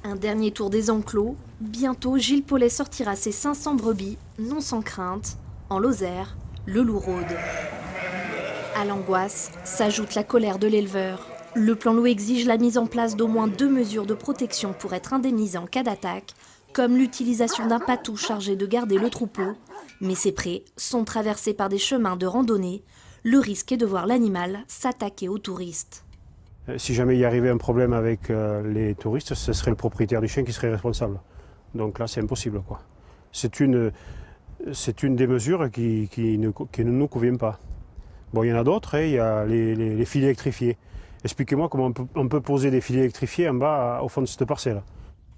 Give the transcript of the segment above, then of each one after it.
Un dernier tour des enclos. Bientôt, Gilles Paulet sortira ses 500 brebis, non sans crainte. En Lozère, le loup rôde. À l'angoisse s'ajoute la colère de l'éleveur. Le plan loup exige la mise en place d'au moins 2 mesures de protection pour être indemnisé en cas d'attaque, comme l'utilisation d'un patou chargé de garder le troupeau. Mais ces prés sont traversés par des chemins de randonnée. Le risque est de voir l'animal s'attaquer aux touristes. Si jamais il y arrivait un problème avec les touristes, ce serait le propriétaire du chien qui serait responsable. Donc là, c'est impossible, quoi. C'est une des mesures qui ne nous convient pas. Bon, il y en a d'autres, il y a les fils électrifiés. Expliquez-moi comment on peut poser des fils électrifiés en bas, au fond de cette parcelle.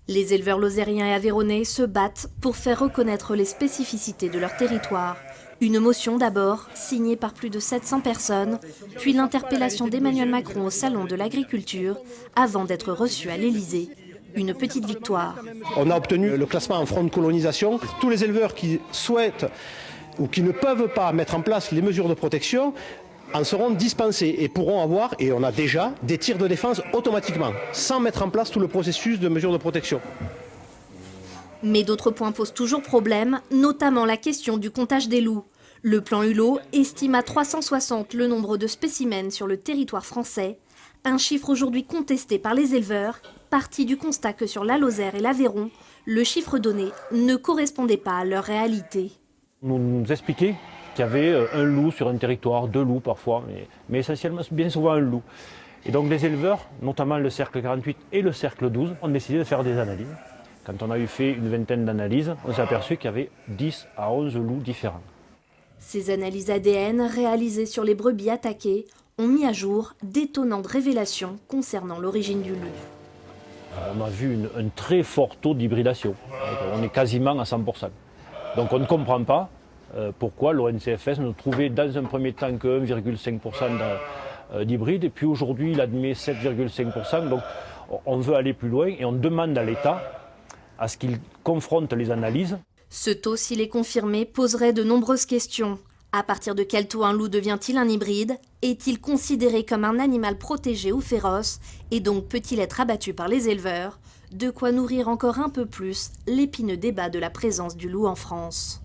Les éleveurs lozériens et aveyronnais se battent pour faire reconnaître les spécificités de leur territoire. Une motion d'abord, signée par plus de 700 personnes, puis l'interpellation d'Emmanuel Macron au Salon de l'Agriculture, avant d'être reçue à l'Élysée. Une petite victoire. On a obtenu le classement en front de colonisation. Tous les éleveurs qui souhaitent ou qui ne peuvent pas mettre en place les mesures de protection en seront dispensés et pourront avoir, et on a déjà, des tirs de défense automatiquement, sans mettre en place tout le processus de mesures de protection. Mais d'autres points posent toujours problème, notamment la question du comptage des loups. Le plan Hulot estime à 360 le nombre de spécimens sur le territoire français, un chiffre aujourd'hui contesté par les éleveurs, partis du constat que sur la Lozère et l'Aveyron, le chiffre donné ne correspondait pas à leur réalité. On nous expliquait qu'il y avait un loup sur un territoire, 2 loups parfois, mais essentiellement bien souvent un loup. Et donc les éleveurs, notamment le cercle 48 et le cercle 12, ont décidé de faire des analyses. Quand on a eu fait une vingtaine d'analyses, on s'est aperçu qu'il y avait 10 à 11 loups différents. Ces analyses ADN réalisées sur les brebis attaquées ont mis à jour d'étonnantes révélations concernant l'origine du loup. On a vu un très fort taux d'hybridation. On est quasiment à 100%. Donc on ne comprend pas pourquoi l'ONCFS ne trouvait dans un premier temps que 1,5% d'hybride, et puis aujourd'hui il admet 7,5%. Donc on veut aller plus loin et on demande à l'État à ce qu'il confronte les analyses. Ce taux, s'il est confirmé, poserait de nombreuses questions. À partir de quel taux un loup devient-il un hybride? Est-il considéré comme un animal protégé ou féroce? Et donc peut-il être abattu par les éleveurs? De quoi nourrir encore un peu plus l'épineux débat de la présence du loup en France.